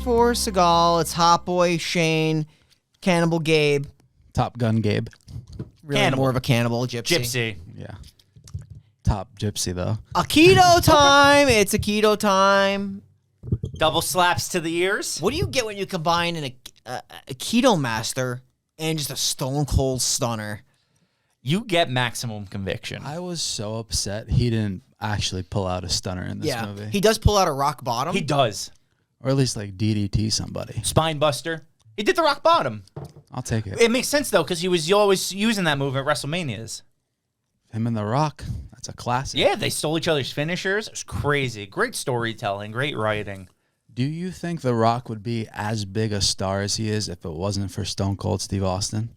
for Seagal. It's Hot Boy, Shane, Cannibal Gabe. Top Gun Gabe. Really Cannibal. more of a cannibal, gypsy. Yeah. Top gypsy, though. A keto time. It's a keto time. Double slaps to the ears. What do you get when you combine a keto master and just a stone cold stunner? You get maximum conviction. I was so upset he didn't actually pull out a stunner in this movie. He does pull out a rock bottom. He does. Or at least like DDT somebody. Spine buster. He did the rock bottom. I'll take it. It makes sense, though, because he was always using that move at WrestleManias. Him and The Rock. That's a classic. Yeah, they stole each other's finishers. It was crazy. Great storytelling. Great writing. Do you think The Rock would be as big a star as he is if it wasn't for Stone Cold Steve Austin?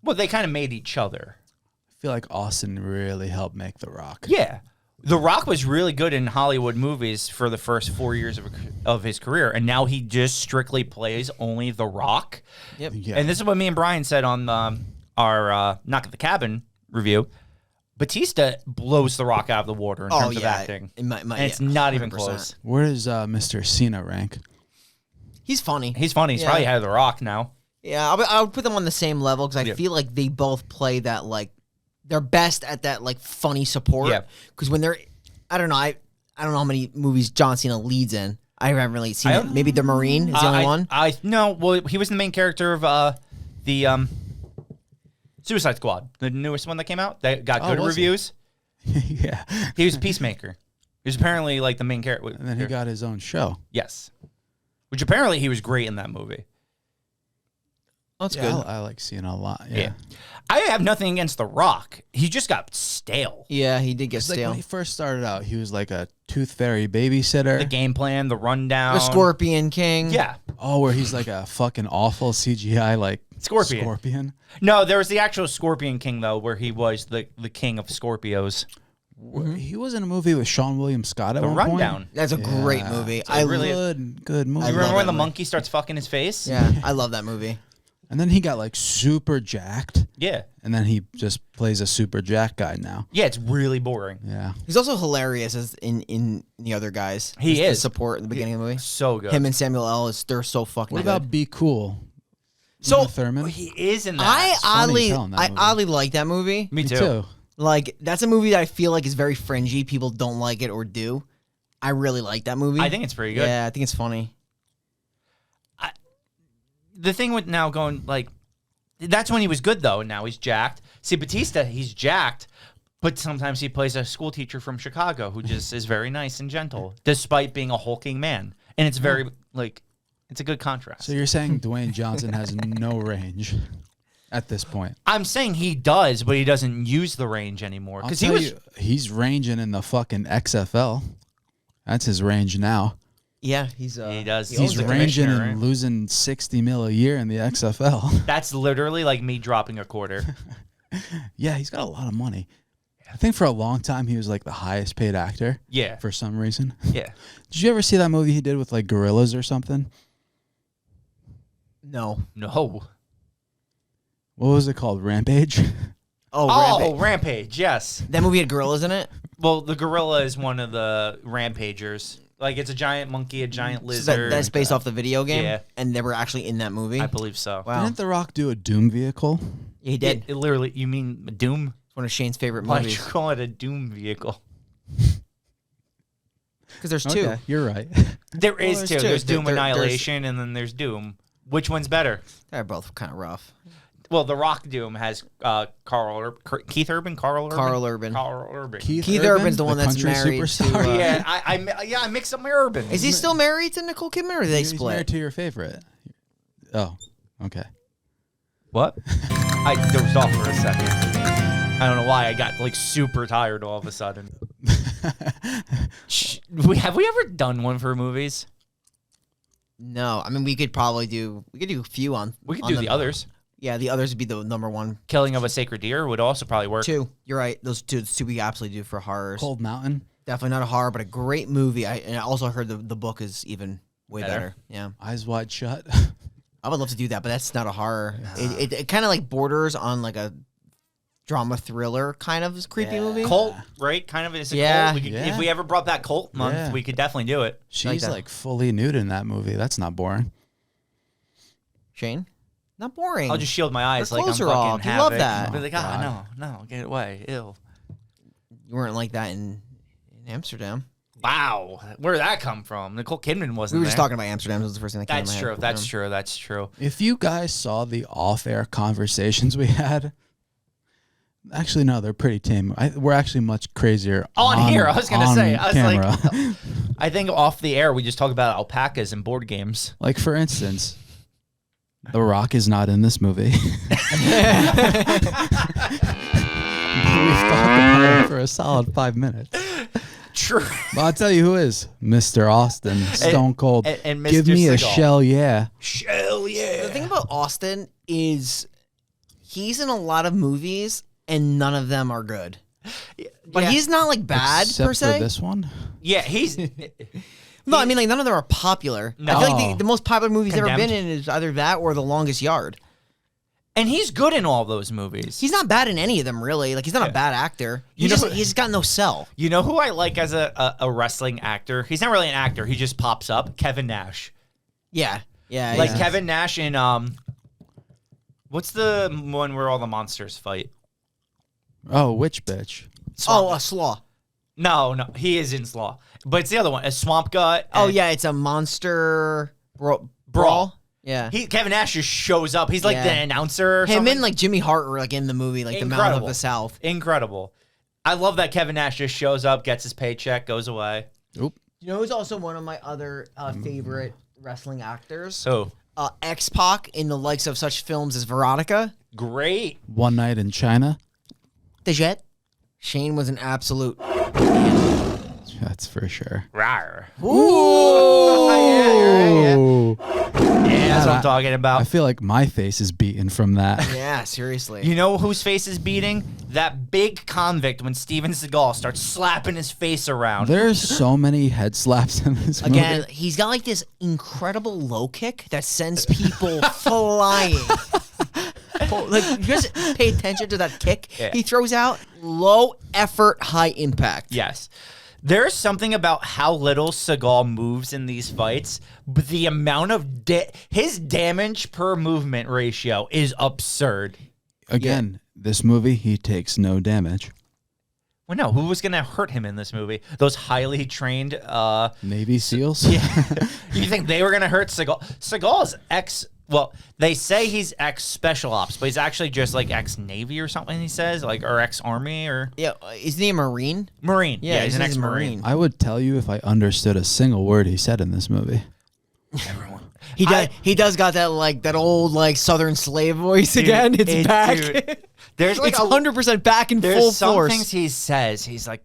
Well, they kind of made each other. I feel like Austin really helped make The Rock. Yeah. The Rock was really good in Hollywood movies for the first 4 years of his career, and now he just strictly plays only The Rock. Yep. Yeah. And this is what me and Brian said on our Knock at the Cabin review. Batista blows The Rock out of the water in terms of acting. And it's not even 100%. close. Where does Mr. Cena rank? He's funny. He's funny. He's probably ahead of The Rock now. Yeah, I would put them on the same level because I feel like they both play that, like, they're best at that, like, funny support. Yeah. Because when they're, I don't know how many movies John Cena leads in. I haven't really seen it. Maybe The Marine is the only one. No, well, he was the main character of the Suicide Squad, the newest one that came out. That got good reviews. Yeah. He was Peacemaker. He was apparently like the main character. And then he got his own show. Yes. Which apparently he was great in that movie. That's Yeah, good. I like Cena a lot. Yeah. Yeah. I have nothing against The Rock. He just got stale. Yeah, he did get It's like stale. when he first started out, he was like a tooth fairy babysitter. The game plan, the rundown. The Scorpion King. Yeah. Oh, where he's like a fucking awful CGI like Scorpion. No, there was the actual Scorpion King, though, where he was the king of Scorpios. He was in a movie with Sean William Scott at The one Rundown. point. That's a great movie. I really good movie. You remember love when that the movie. monkey starts fucking his face? Yeah, I love that movie. And then he got like super jacked. Yeah. And then he just plays a super jack guy now. Yeah, it's really boring. Yeah. He's also hilarious as in the other guys. He Just the is. support in the beginning of the movie. So good. Him and Samuel L. They're so fucking What good. about Be Cool? So Uma Thurman? He is in that. I funny as hell in that movie. oddly like that movie. Me too. Like, that's a movie that I feel like is very fringy. People don't like it or do. I really like that movie. I think it's pretty good. Yeah, I think it's funny. The thing with now going, like, that's when he was good, though, and now he's jacked. See, Batista, he's jacked, but sometimes he plays a school teacher from Chicago who just is very nice and gentle, despite being a hulking man. And it's very, like, it's a good contrast. So you're saying Dwayne Johnson has no range at this point? I'm saying he does, but he doesn't use the range anymore. Because he's ranging in the fucking XFL. That's his range now. Yeah, he's he does. He's the ranging commissioner, and right? losing 60 mil a year in the XFL. That's literally like me dropping a quarter. Yeah, he's got a lot of money. I think for a long time he was like the highest paid actor. Yeah. For some reason. Yeah. Did you ever see that movie he did with like gorillas or something? No. No. What was it called? Rampage? Oh, Oh, Rampage, yes. that movie had gorillas in it? Well, the gorilla is one of the rampagers. Like, it's a giant monkey, a giant So lizard. that's based off the video game? Yeah. And they were actually in that movie? I believe so. Wow. Didn't The Rock do a Doom vehicle? Yeah, he did. It literally, you mean Doom? It's one of Shane's favorite Why'd you movies. call it a Doom vehicle? Because there's two. Okay, you're right. There is there's two. two. There's Doom There's- Annihilation, and then there's Doom. Which one's better? They're both kind of rough. Well, the Rock Doom has Keith Urban, Carl Urban. Carl Urban. Carl Urban. Keith Urban's the one that's country married to, superstar. Yeah, I mixed up my Urban. Is he still married to Nicole Kidman, or did they He's married split? to your favorite. Oh, okay. What? I dozed off for a second. I don't know why I got like super tired all of a sudden. Have we ever done one for movies? No, I mean we could do a few on. We could on do them. the others. Yeah, the others would be the number one. Killing of a Sacred Deer would also probably work. Two. You're right. Those two we absolutely do for horrors. Cold Mountain. Definitely not a horror, but a great movie. And I also heard the book is even way Better? better. Yeah, Eyes Wide Shut. I would love to do that, but that's not a horror. It kind of like borders on like a drama thriller kind of creepy movie. Cult, right? Kind of is a Yeah. cult. Yeah. If we ever brought back Cult Month, we could definitely do it. She's that. like fully nude in that movie. That's not boring. Shane, not boring. I'll just shield my eyes Her like I'm clothes are fucking off. You Havoc. love that. Be like, God. no, get away. Ew. You weren't like that in Amsterdam. Wow. Where did that come from? Nicole Kidman wasn't We were there. just talking about Amsterdam. That was the first thing that came That's to my true. head. That's true. That's true. If you guys saw the off-air conversations we had, actually no, they're pretty tame. We're actually much crazier On here, I was gonna on say, I was camera. like, I think off the air we just talk about alpacas and board games. Like for instance, The Rock is not in this movie. We've talked about it for a solid 5 minutes. True. But I'll tell you who is Mr. Austin, Stone Cold. and Give Mr. me a Seagal. shell, yeah. Hell yeah. The thing about Austin is he's in a lot of movies and none of them are good. But Yeah. he's not like bad Except per se. for this one. Yeah, he's No, I mean like none of them are popular. No. I feel like the most popular movie he's ever Condemned. been in is either that or The Longest Yard. and he's good in all those movies. He's not bad in any of them really. Like he's not a bad actor. You know- He's got no sell. You know who I like as a wrestling actor? He's not really an actor. He just pops up. Kevin Nash. Yeah. Yeah. Like yeah. Kevin Nash in what's the one where all the monsters fight? Oh, which bitch? Oh, a Slaw. No, he is in Slaw. But it's the other one, a Swamp Gut. Oh and yeah, it's a monster brawl. Brawl. Yeah. Kevin Nash just shows up. He's like Yeah. the announcer or Him something. and like Jimmy Hart were like in the movie, like the Mountain of Incredible. the South. Incredible. I love that Kevin Nash just shows up, gets his paycheck, goes away. Oop. You know who's also one of my other favorite wrestling actors? So X-Pac in the likes of such films as Veronica. great. One Night in China. The Jet. Shane was an absolute. That's for sure. Rawr. Ooh. Yeah, that's what I'm talking I about. feel like my face is beaten from that. Yeah, seriously. You know whose face is beating? That big convict when Steven Seagal starts slapping his face around. There's so many head slaps in this movie. Again, he's got like this incredible low kick that sends people flying. Like, you guys pay attention to that kick Yeah. he throws out? Low effort, high impact. Yes. There's something about how little Seagal moves in these fights, but the amount of his damage per movement ratio is absurd. Again, this movie, he takes no damage. Well, no, who was going to hurt him in this movie? Those highly trained. Navy SEALs? Yeah. You think they were going to hurt Seagal? Seagal's well, they say he's ex-special ops, but he's actually just like ex-Navy or something, he says, like, or ex-Army or Yeah, isn't he a Marine? Marine. Yeah, he's an a ex-Marine. I would tell you if I understood a single word he said in this movie. He does got that like that old like Southern slave voice again. It's back. Dude, there's like It's 100% back in There's full some force. things he says. He's like,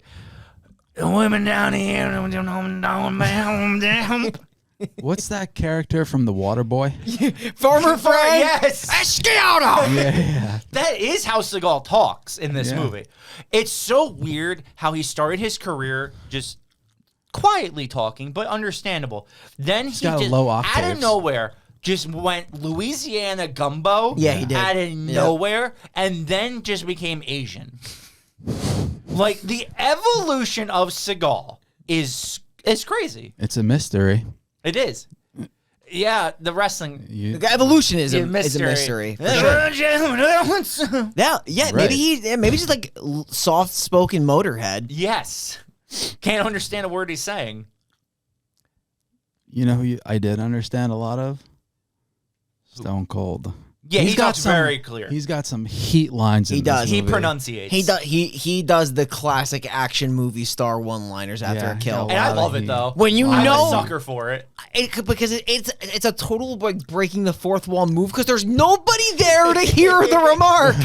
the women down here, down. What's that character from The Water Boy? Farmer Frank. Yes. Esquiado. Yeah. That is how Seagal talks in this Yeah. movie. It's so weird how he started his career just quietly talking, but understandable. Then he got just, low out of octaves. nowhere, just went Louisiana gumbo. Yeah, he did. Out of nowhere, and then just became Asian. Like, the evolution of Seagal is crazy. It's a mystery. It is. Yeah, the wrestling. The evolution is a mystery. for sure. Yeah, Right. maybe just like soft spoken Motorhead. Yes. Can't understand a word he's saying. You know who I did understand a lot of? Stone Cold. Yeah, He's he got talks some- very clear. He's got some heat lines in He this does. He movie. pronunciates. He does the classic action movie star one liners after Yeah, a kill. yeah. And I lot of love it heat. though. When you I'm know- a sucker for it. Because it's a total like breaking the fourth wall move because there's nobody there to hear the remark.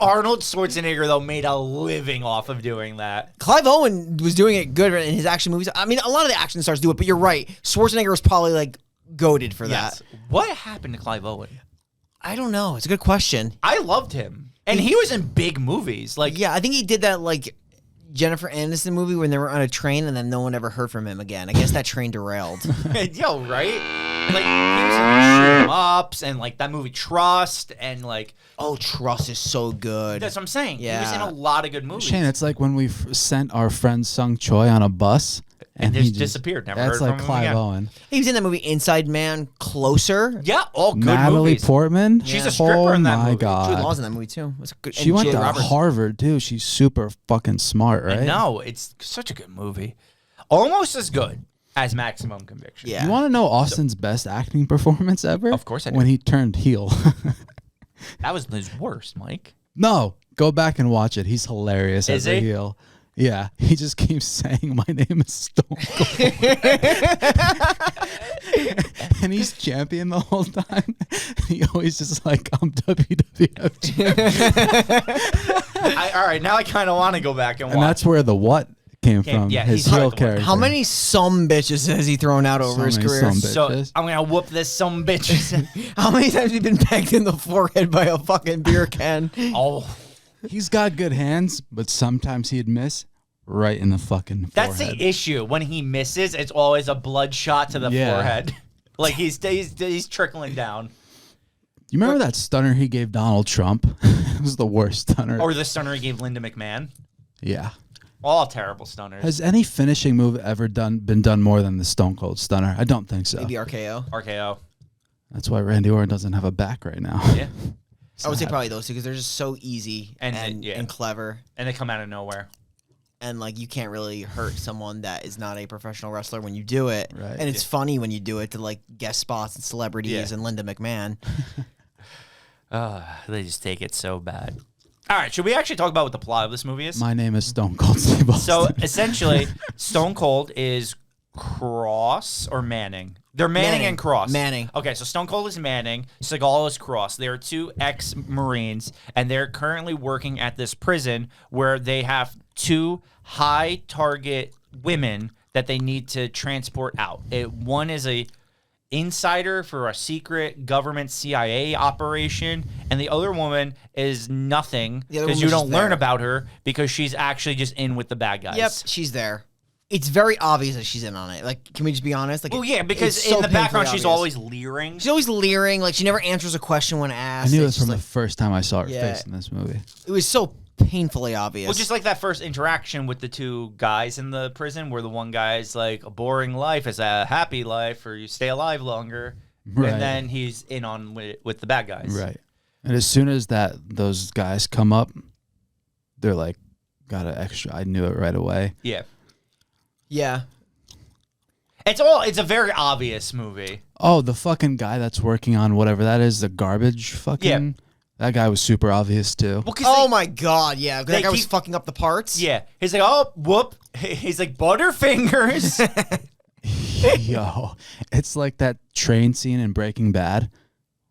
Arnold Schwarzenegger though made a living off of doing that. Clive Owen was doing it good in his action movies. I mean, a lot of the action stars do it, but you're right. Schwarzenegger was probably like goated for that. What happened to Clive Owen? I don't know. It's a good question. I loved him, and he was in big movies. Like, Yeah, I think he did that like Jennifer Aniston movie when they were on a train and then no one ever heard from him again. I guess that train derailed. yo, right? Like he was in Shoot 'Em Ups and like that movie Trust and like Oh, Trust is so good. that's what I'm saying. He was in Yeah. a lot of good movies. Shane, it's like when we sent our friend Sung Choi on a bus And he just disappeared. Never That's heard like from him Clive again. Owen. He was in that movie Inside Man, Closer. Yeah, all good Natalie movies. Portman. She's a stripper in that movie. Oh my Jude god. Law's in that movie too. It's good. She and went Julia to Roberts. Harvard too. She's super fucking smart, right? No, it's such a good movie. Almost as good as Maximum Conviction. Yeah. You want to know Austin's best acting performance ever? Of course I do. When he turned heel. That was his worst, Mike. No, go back and watch it. He's hilarious Is as a he? heel. Yeah, he just keeps saying, "My name is Stone Cold," and he's champion the whole time. He always just like, "I'm WWF champion," All right, now I kind of want to go back and watch. and that's where the what came from. yeah, his he's heel hard to watch. character. How many some bitches has he thrown out over So his many career? some So bitches. I'm gonna whoop this some bitches. How many times have you been pegged in the forehead by a fucking beer can? Oh, He's got good hands, but sometimes he'd miss right in the fucking that's forehead. the issue. When he misses, it's always a blood shot to the Yeah. forehead. Like he's trickling down. You remember that stunner he gave Donald Trump? It was the worst stunner. Or the stunner he gave Linda McMahon. Yeah. All terrible stunners. Has any finishing move ever been done more than the Stone Cold Stunner? I don't think so. Maybe RKO. RKO. That's why Randy Orton doesn't have a back right now. Yeah. I would say probably those two because they're just so easy And, and clever. And they come out of nowhere. And like you can't really hurt someone that is not a professional wrestler when you do it. Right. And it's funny when you do it to like guest spots and celebrities Yeah. and Linda McMahon. They just take it so bad. All right, should we actually talk about what the plot of this movie is? My name is Stone Cold Steve Austin. So essentially, Stone Cold is Cross or Manning. They're Manning and Cross. Manning. Okay, so Stone Cold is Manning. Seagal is Cross. They are two ex-Marines, and they're currently working at this prison where they have two high-target women that they need to transport out. One is a insider for a secret government CIA operation, and the other woman is nothing The other because you woman's don't just learn there. about her because she's actually just in with the bad guys. Yep, she's there. It's very obvious that she's in on it. Like, can we just be honest? Like, Well, yeah, because it's in so the background painfully she's obvious. always leering. She's always leering. Like, she never answers a question when I asked. knew it It's from just the first time I saw her Yeah. face in this movie. it was so painfully obvious. Well, just like that first interaction with the two guys in the prison, where the one guy's like, "A boring life is a happy life, or you stay alive longer," Right. and then he's in on with the bad guys. Right. And as soon as those guys come up, they're like, got an extra. I knew it right away. Yeah. yeah. It's a very obvious movie. Oh, the fucking guy that's working on whatever that is, the garbage fucking. Yeah. That guy was super obvious too. Well, 'cause Oh they- my god, yeah. 'Cause they that guy was keep- fucking up the parts. Yeah. He's like, "Oh, whoop." He's like, "Butterfingers." Yo, it's like that train scene in Breaking Bad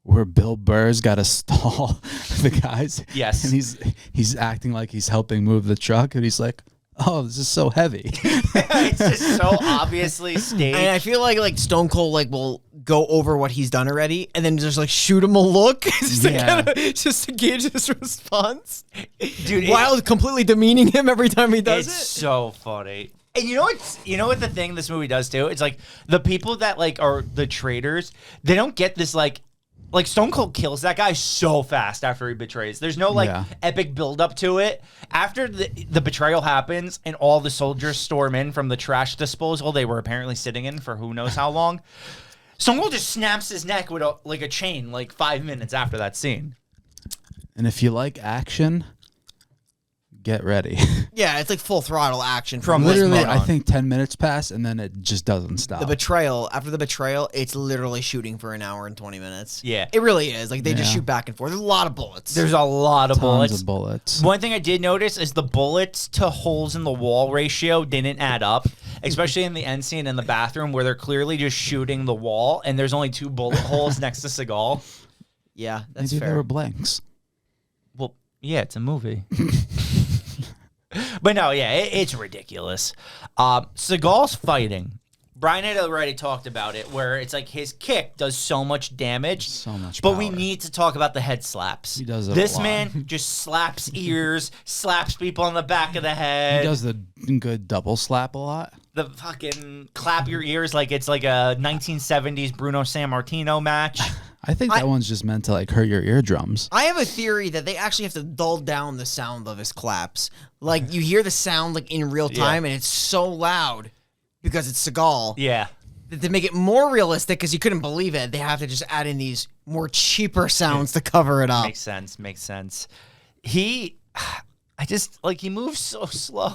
where Bill Burr's got to stall the guys. Yes. And he's acting like he's helping move the truck, and he's like, "Oh, this is so heavy." It's just so obviously staged. And I feel like Stone Cold like will go over what he's done already, and then just like shoot him a look, just, Yeah. just to gauge his response, Dude, while completely demeaning him every time he does It's it. so funny. And you know what the thing this movie does too? It's like the people that like are the traitors, they don't get this like Stone Cold kills that guy so fast after he betrays. There's no like Yeah. epic build up to it. After the betrayal happens and all the soldiers storm in from the trash disposal they were apparently sitting in for who knows how long, Stone Cold just snaps his neck with a chain like 5 minutes after that scene. And if you like action, get ready. Yeah, it's like full throttle action From this Literally, point I on. think 10 minutes pass, and then it just doesn't stop. The betrayal, after the betrayal, it's literally shooting for an hour and 20 minutes. Yeah. It really is. Like, they just Yeah. shoot back and forth. There's a lot of bullets. There's a lot of Tons bullets. of bullets. One thing I did notice is the bullets to holes in the wall ratio didn't add up, especially in the end scene in the bathroom where they're clearly just shooting the wall and there's only 2 bullet holes next to Seagal. yeah, that's Maybe they fair. were blanks. Well, yeah, it's a movie. But no, yeah, it's ridiculous. Seagal's fighting. Brian had already talked about it, where it's like his kick does so much damage. So much But we power. need to talk about the head slaps. He does it a This lot. man just slaps ears, slaps people on the back of the head. He does the good double slap a lot. the fucking clap your ears like it's like a 1970s Bruno Sammartino match. I think that one's just meant to like hurt your eardrums. I have a theory that they actually have to dull down the sound of his claps. Like you hear the sound like in real time, and it's so loud because it's Seagal. Yeah. That to make it more realistic, because you couldn't believe it, they have to just add in these more cheaper sounds to cover it up. Makes sense. He moves so slow.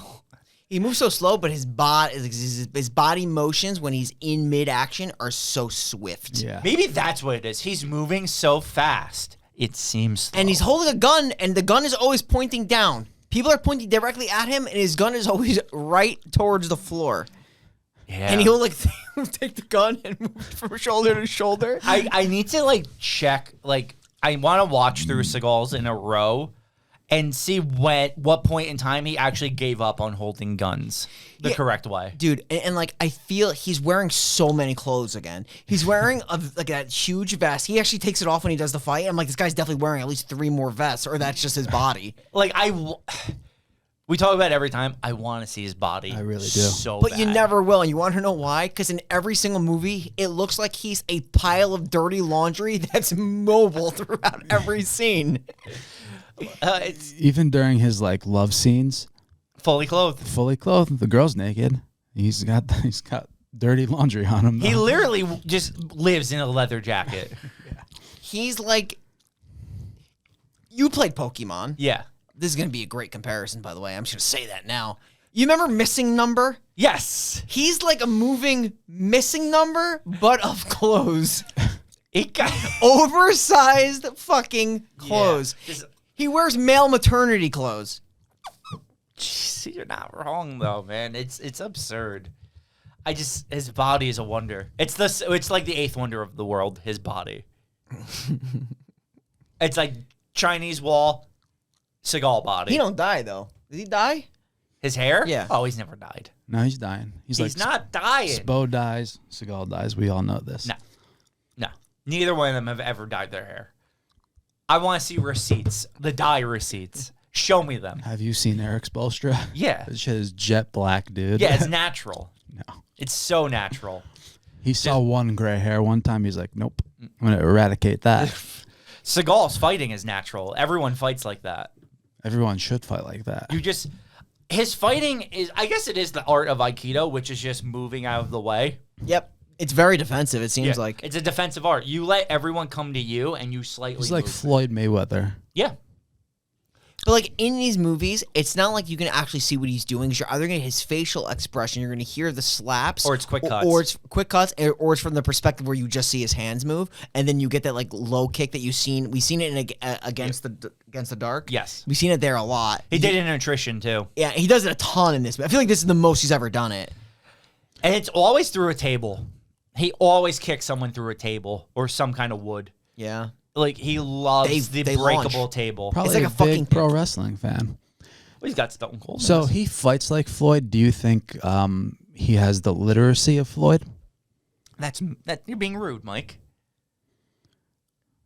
He moves so slow, but his body motions when he's in mid-action are so swift. Yeah. Maybe that's what it is. He's moving so fast. It seems slow. And he's holding a gun, and the gun is always pointing down. People are pointing directly at him, and his gun is always right towards the floor. Yeah. And he'll like take the gun and move from shoulder to shoulder. I need to like check, like I want to watch through Seagal's in a row and see what point in time he actually gave up on holding guns the correct way. Dude, and like I feel he's wearing so many clothes again. He's wearing like that huge vest. He actually takes it off when he does the fight. I'm like, this guy's definitely wearing at least 3 more vests, or that's just his body. Like we talk about it every time. I want to see his body. I really do. So But bad. you never will, and you want to know why? Because in every single movie, it looks like he's a pile of dirty laundry that's mobile throughout every scene. It's Even during his like love scenes, fully clothed. fully clothed, the girl's naked. He's got dirty laundry on him. He though. literally just lives in a leather jacket. He's like, you played Pokemon. Yeah. This is going to be a great comparison, by the way. I'm just going to say that now. You remember Missing Number? Yes. He's like a moving Missing Number, but of clothes. He got Oversized fucking clothes. Yeah. He wears male maternity clothes. Jeez, you're not wrong though, man. It's absurd. His body is a wonder. It's like the 8th wonder of the world, his body. It's like Chinese wall, Seagal body. He don't die, though. Did he die? His hair? Yeah. Oh, he's never died. No, he's dying. He's like not dying. Spo dies, Seagal dies. We all know this. No. Neither one of them have ever dyed their hair. I want to see receipts, the dye receipts. Show me them. Have you seen Eric Spoelstra? Yeah. That shit is jet black, dude. Yeah, it's natural. No. It's so natural. He saw one gray hair one time. He's like, nope, I'm going to eradicate that. Seagal's fighting is natural. Everyone fights like that. Everyone should fight like that. His fighting is, I guess it is the art of Aikido, which is just moving out of the way. Yep. It's very defensive, it seems like. It's a defensive art. You let everyone come to you and you slightly He's like move. Floyd Mayweather. Yeah. But like in these movies, it's not like you can actually see what he's doing. 'Cause you're either going to his facial expression, you're going to hear the slaps, Or it's quick cuts. or it's quick cuts, or it's from the perspective where you just see his hands move, and then you get that like low kick that we've seen it in against the dark. Yes. We've seen it there a lot. He did it in attrition too. Yeah, he does it a ton in this. But I feel like this is the most he's ever done it. And it's always through a table. He always kicks someone through a table or some kind of wood. Yeah. Like, he loves the They breakable launch. table. Probably like a a fucking big pro wrestling fan. Well, he's got Stone Cold. So he fights like Floyd. Do you think he has the literacy of Floyd? You're being rude, Mike.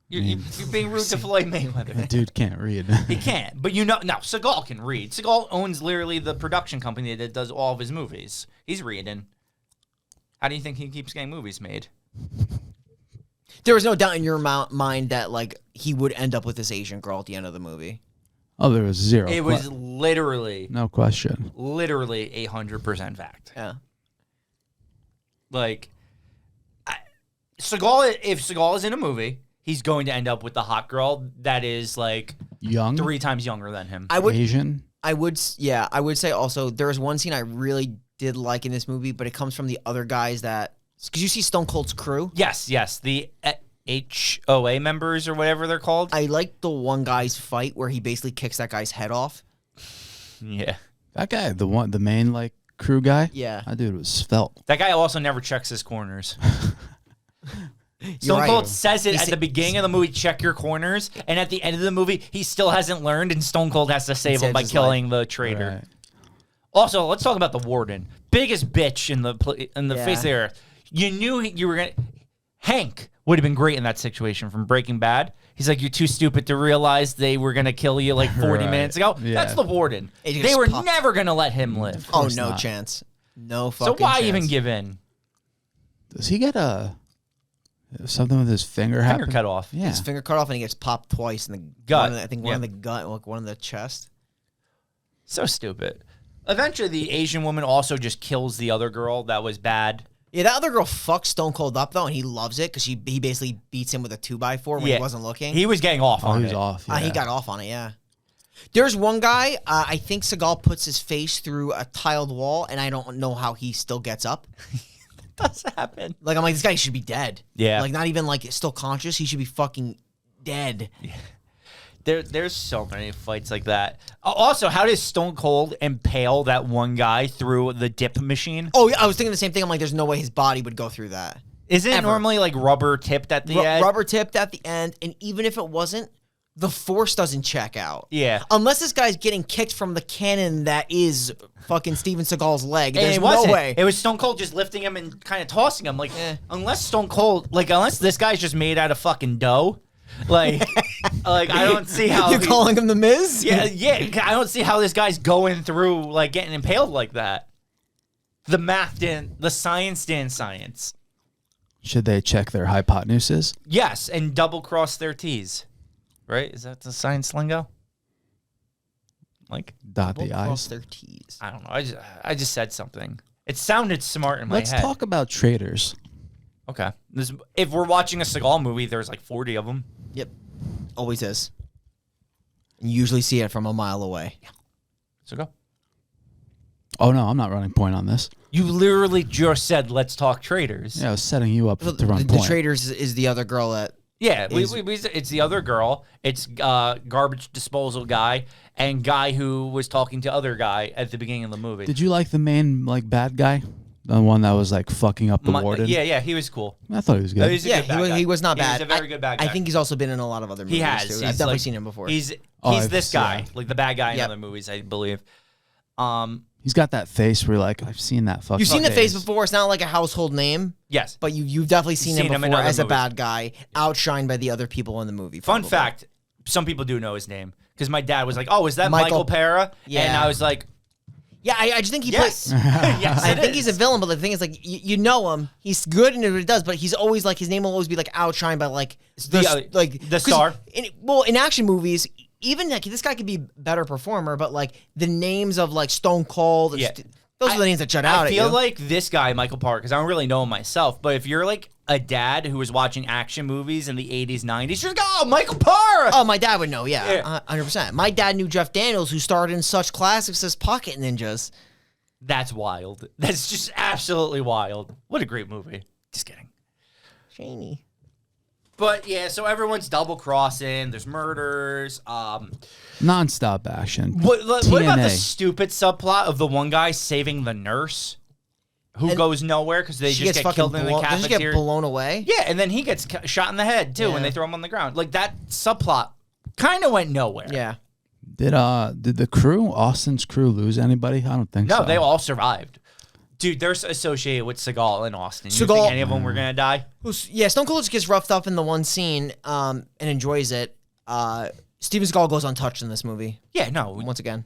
You're being rude to Floyd Mayweather. That dude can't read. He can't. But no, Seagal can read. Seagal owns literally the production company that does all of his movies. He's reading. How do you think he keeps getting movies made? There was no doubt in your mind that like he would end up with this Asian girl at the end of the movie. Oh, there was zero. It was literally no question. 100% fact. Yeah. Like, Seagal, if Seagal is in a movie, he's going to end up with the hot girl that is like Young, 3 times younger than him. Asian. I would say also there was one scene I really did like in this movie, but it comes from the other guys that because you see Stone Cold's crew. Yes, the HOA members or whatever they're called. I like the one guy's fight where he basically kicks that guy's head off. Yeah, That guy, the main like crew guy. Yeah. That dude was svelte. that guy also never checks his corners. Stone right. Cold says it at the beginning of the movie, check your corners, and at the end of the movie, he still hasn't learned, and Stone Cold has to save him saves by his killing the traitor. Right. Also, let's talk about the warden. Biggest bitch in the Yeah. face of the earth. You knew you were gonna. Hank would have been great in that situation from Breaking Bad. He's like, you're too stupid to realize they were gonna kill you like 40 Right. minutes ago. Yeah. That's the warden. He just They were popped. never gonna let him live. Oh, course no not. chance. No So fucking why chance. even give in? Does he get something with his finger happen? Cut off. Yeah. His finger cut off and he gets popped twice in the Gut. I think one in the gut, like one in the chest. So stupid. Eventually, the Asian woman also just kills the other girl that was bad. Yeah, that other girl fucks Stone Cold up though, and he loves it because he basically beats him with a 2x4 when he wasn't looking. He was getting off Oh, on he was it. off. He Yeah. got off on it. Yeah. There's one guy. I think Seagal puts his face through a tiled wall, and I don't know how he still gets up. Does happen. Like I'm like, this guy should be dead. Yeah. Like not even like still conscious. He should be fucking dead. There's so many fights like that. Also, how does Stone Cold impale that one guy through the dip machine? Oh yeah, I was thinking the same thing. I'm like, there's no way his body would go through that. Isn't it Ever. normally like rubber tipped at the end? Rubber tipped at the end, and even if it wasn't, the force doesn't check out. Yeah. Unless this guy's getting kicked from the cannon that is fucking Steven Seagal's leg. And There's it no wasn't. way. It was Stone Cold just lifting him and kind of tossing him. Like, Eh. unless Stone Cold, like, unless this guy's just made out of fucking dough, like, I don't see how. You're calling him the Miz? Yeah, I don't see how this guy's going through, like, getting impaled like that. The math didn't, the science didn't science. Should they check their hypotenuses? Yes, and double cross their T's. Right? Is that the science lingo? Like, Dot Double the cross I's. their T's. I don't know. I just said something. It sounded smart in my Let's head. talk about traitors. Okay. If we're watching a Seagal movie, there's like 40 of them. Yep. Always is. And you usually see it from a mile away. So go. Oh, no, I'm not running point on this. You literally just said, let's talk traders. Yeah, I was setting you up to run The point. Traders is the other girl that. Yeah, it's the other girl. It's garbage disposal guy and guy who was talking to other guy at the beginning of the movie. Did you like the main like bad guy? The one that was like fucking up the warden? Yeah, he was cool. I thought he was good. He's a Yeah, good bad guy. he was not bad. He was a very good bad guy. I think he's also been in a lot of other movies. he has. Too. He's I've definitely like- seen him before. He's I've this guy, seen- like the bad guy in Yep. other movies, I believe. He's got that face where like, I've seen that fucking You've seen the face face. before. It's not like a household name, Yes. but you've definitely seen him Seen him in before other as a movies. bad guy, outshined by the other people in the movie. Fun probably. fact: some people do know his name because my dad was like, "Oh, is that Michael- Michael Pera?" Yeah. And I was like, Yeah, I just think he "Yes, plays. yes." I it think he's a is. villain, but the thing is, like, you know him. He's good in what he does, but he's always like his name will always be like outshined by like the star. In action movies, even like this guy could be a better performer, but like the names of like Stone Cold, and Yeah. those are the names that jut out I at feel you. like this guy, Michael Park, because I don't really know him myself, but if you're like a dad who was watching action movies in the 80s, 90s, you're like, oh, Michael Park! Oh, my dad would know. Yeah, Yeah. 100%. My dad knew Jeff Daniels, who starred in such classics as Pocket Ninjas. That's wild. That's just absolutely wild. What a great movie. Just kidding. Shaney. But yeah, so everyone's double crossing. There's murders. Non-stop action. What about the TNA. stupid subplot of the one guy saving the nurse who And goes nowhere because they She just gets get fucking killed in the blown. Doesn't she get cafeteria? blown away? Yeah, and then he gets shot in the head too when Yeah. they throw him on the ground. Like that subplot kind of went nowhere. Yeah. Did the crew, Austin's crew, lose anybody? I don't think so. No, they all survived. Dude, they're associated with Seagal and Austin. You Seagal- think any of them were gonna die? Yeah, Stone Cold just gets roughed up in the one scene and enjoys it. Steven Seagal goes untouched in this movie, Yeah, no. once again.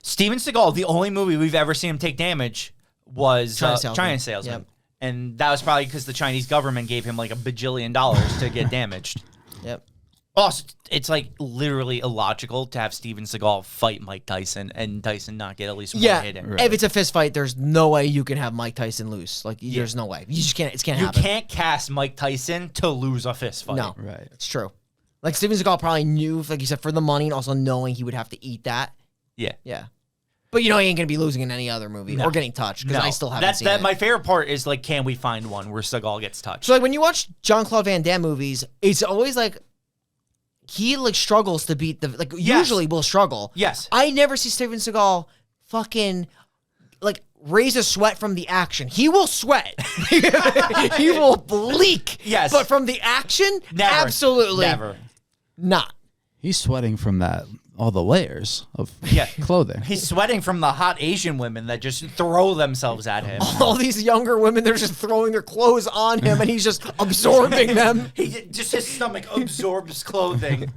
Steven Seagal, the only movie we've ever seen him take damage was China Salesman. China Salesman. Yep. And that was probably because the Chinese government gave him like $1 bajillion to get damaged. Yep. Also, it's like literally illogical to have Steven Seagal fight Mike Tyson and Tyson not get at least one Yeah, hit in. Right. if it's a fist fight, there's no way you can have Mike Tyson lose. Like, there's no way. You just can't. It can't You happen. can't cast Mike Tyson to lose a fist fight. No, Right. it's true. Like Steven Seagal probably knew, like you said, for the money, and also knowing he would have to eat that. Yeah. Yeah, but you know he ain't gonna be losing in any other movie No. or getting touched because No. I still haven't seen it. My favorite part is like, can we find one where Seagal gets touched? So like when you watch Jean-Claude Van Damme movies, it's always like he like struggles to beat the like Yes. usually will struggle. Yes. I never see Steven Seagal fucking like raise a sweat from the action. He will sweat. He will bleak. Yes. But from the action, Never. absolutely Never. not. He's sweating from all the layers of Yeah. clothing. He's sweating from the hot Asian women that just throw themselves at him. All these younger women, they're just throwing their clothes on him and he's just absorbing them. Just his stomach absorbs clothing.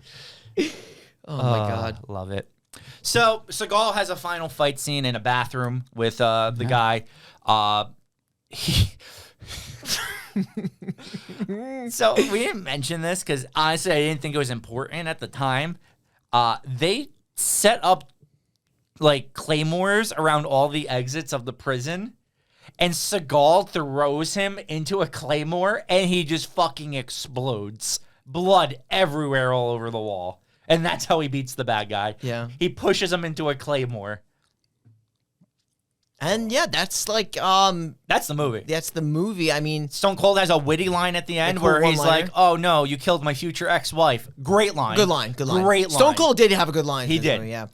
Oh my God. Love it. So Seagal has a final fight scene in a bathroom with the guy. So we didn't mention this because honestly, I didn't think it was important at the time. They set up like claymores around all the exits of the prison, and Seagal throws him into a claymore, and he just fucking explodes. Blood everywhere all over the wall. And that's how he beats the bad guy. Yeah. He pushes him into a claymore. And yeah, that's like That's the movie. that's the movie. I mean, Stone Cold has a witty line at the end cool where he's one-liner. like, "Oh no, you killed my future ex-wife." Great line. good line, good line. Great line. Stone Cold did have a good line. He in this did. movie, yeah.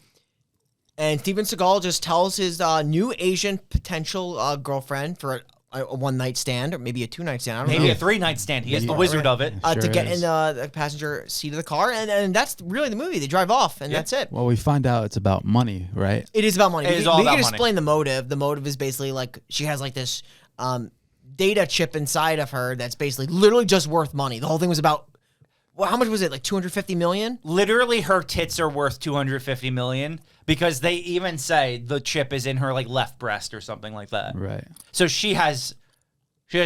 And Steven Seagal just tells his new Asian potential girlfriend for a one-night stand, or maybe a two-night stand. I don't Maybe know. a 3-night stand. He is the wizard of it. To Sure get is. in the passenger seat of the car, and that's really the movie. They drive off, and that's it. Well, we find out it's about money, right? It is about money. It is all we about can money. explain the motive. The motive is basically like she has like this data chip inside of her that's basically literally just worth money. The whole thing was about, well, how much was it? Like 250 million? Literally, her tits are worth $250 million because they even say the chip is in her like left breast or something like that. Right. So she has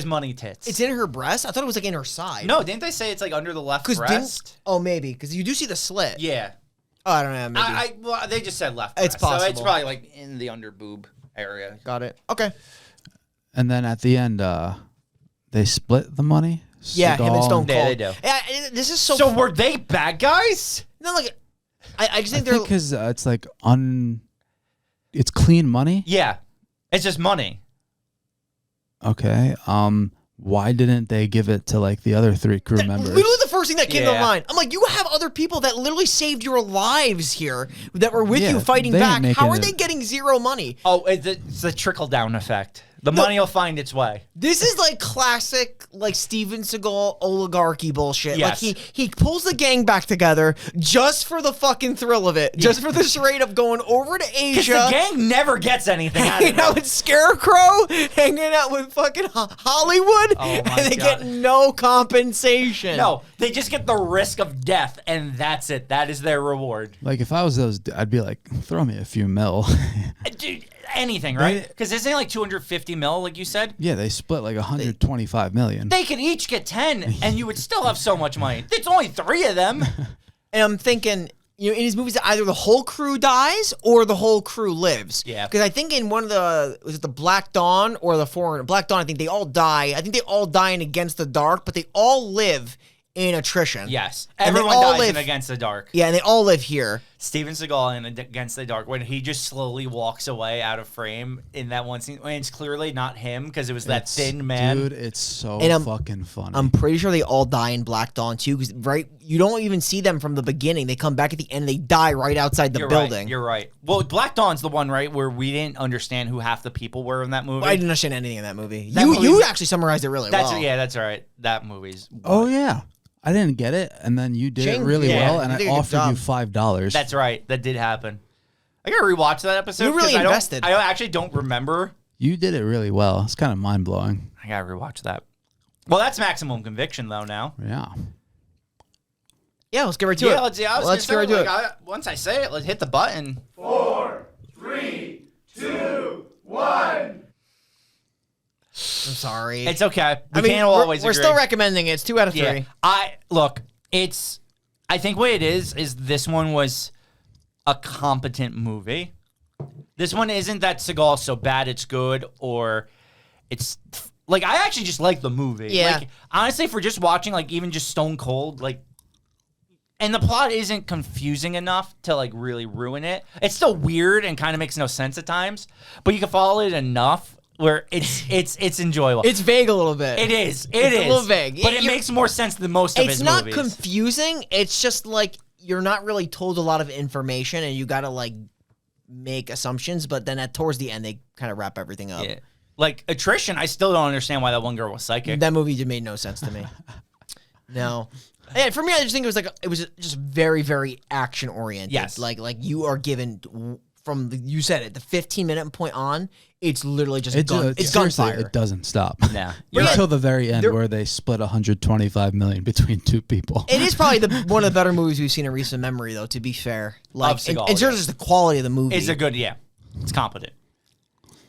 money tits. It's in her breast? I thought it was like in her side. No, didn't they say it's like under the left breast? Oh, maybe. Because you do see the slit. Yeah. Oh, I don't know. Maybe. Well, they just said left It's breast. So it's possible. probably like in the under boob area. Got it. Okay. And then at the end, they split the money. Yeah, him and Seagal Stone Cold. Yeah, they do. Yeah, this is so... So were they bad guys? No, like... I just I think think they're... because it's like it's clean money. Yeah. It's just money. Okay. Why didn't they give it to like the other 3 crew members? Literally the first thing that came to Yeah. mind. I'm like, you have other people that literally saved your lives here that were with Yeah, you fighting they ain't back. making How are it- they getting zero money? Oh, it's the trickle-down effect. The money will find its way. This is like classic, like Steven Seagal oligarchy bullshit. Yes. Like he pulls the gang back together just for the fucking thrill of it, just for the charade of going over to Because Asia, the gang never gets anything out of hanging out it. with Scarecrow, hanging out with fucking Hollywood, Oh my and they God. get no compensation. No, they just get the risk of death, and that's it. That is their reward. Like if I was those, I'd be like, throw me a few mil. Dude, anything, right? They- Because isn't it like 250 mil, like you said? Yeah, they split like 125 million. They could each get 10, and you would still have so much money. It's only 3 of them. And I'm thinking, you know, in these movies, either the whole crew dies or the whole crew lives. Yeah. Because I think in one of was it the Black Dawn or the Foreigner? Black Dawn, I think they all die. I think they all die in Against the Dark, but they all live in attrition. Yes. And they Everyone all dies live- in Against the Dark. Yeah, and they all live here. Steven Seagal in Against the Dark, when he just slowly walks away out of frame in that one scene, and it's clearly not him because it was that It's- thin man. Dude, it's so And fucking funny. I'm pretty sure they all die in Black Dawn too, because right, you don't even see them from the beginning. They come back at the end. They die right outside the You're building. Right, you're right. Well, Black Dawn's the one, right, where we didn't understand who half the people were in that movie. I didn't understand anything in that movie. That You movie- actually summarized it really That's well. yeah, that's all right. That movie's. Oh yeah, I didn't get it, and then you did Shane- it really yeah, well, you and I did a good offered job. you $5. That's right. That did happen. I gotta rewatch that episode. You really 'cause invested. I actually don't remember. You did it really well. It's kind of mind blowing. I gotta rewatch that. Well, that's Maximum Conviction though. Now. Yeah. Yeah, let's get right to it. Let's. Yeah, Let's get right to it. Once I say it, let's hit the button. 4, 3, 2, 1. I'm sorry. It's okay. I mean, can't always. we're agree. still recommending it. It's 2 out of 3. Yeah. I think what it is this one was a competent movie. This one isn't that Seagal so bad it's good, or it's like I actually just like the movie. Yeah. Like honestly, for just watching, like even just Stone Cold, like, and the plot isn't confusing enough to like really ruin it. It's still weird and kind of makes no sense at times, but you can follow it enough where it's enjoyable. It's vague a little bit. It is. It's a little vague. But it You're- makes more sense than most of It's his not movies. confusing. It's just like you're not really told a lot of information, and you got to like make assumptions. But then towards the end, they kind of wrap everything up. Yeah. Like attrition, I still don't understand why that one girl was psychic. That movie just made no sense to me. No. Yeah, for me, I just think it was just very, very action oriented. Yes. Like you are given you said it, the 15-minute point on, it's literally just It's seriously, gunfire. it doesn't stop. Yeah. Until the very end, where they split 125 million between two people. It is probably one of the better movies we've seen in recent memory, though. To be fair, like Seagal, in terms of just the quality of the movie, It's a good, it's competent.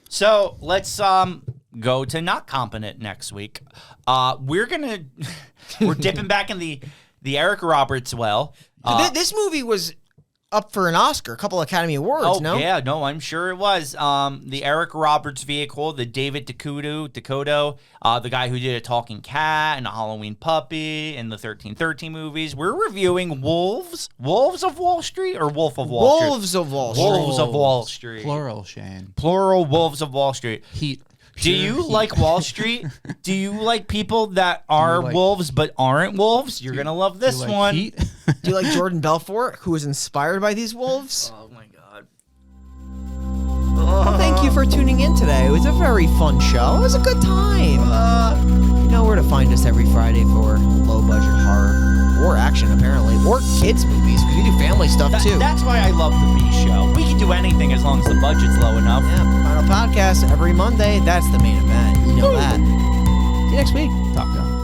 So let's go to not competent next week. We're dipping back in the Eric Roberts well. This movie was up for an Oscar, a couple Academy Awards. No, I'm sure it was. The Eric Roberts vehicle, the David Dakota, the guy who did A Talking Cat and A Halloween Puppy and the 1313 movies. We're reviewing Wolves of Wall Street or Wolf of Wall Street? Wolves of Wall Street. Wolves of Wall Street. Plural, Shane. Plural Wolves of Wall Street. Heat. Do you like Wall Street? Do you like people that are wolves but aren't wolves? You're going to love this one. Heat? Do you like Jordan Belfort, who was inspired by these wolves? Oh, my God. Well, thank you for tuning in today. It was a very fun show. It was a good time. You know where to find us every Friday for low-budget horror. Or action, apparently. Or kids' movies, because we do family stuff, too. That's why I love the B Show. We can do anything as long as the budget's low enough. Yeah, final podcast every Monday. That's the main event. You know that. See you next week. Top Gun.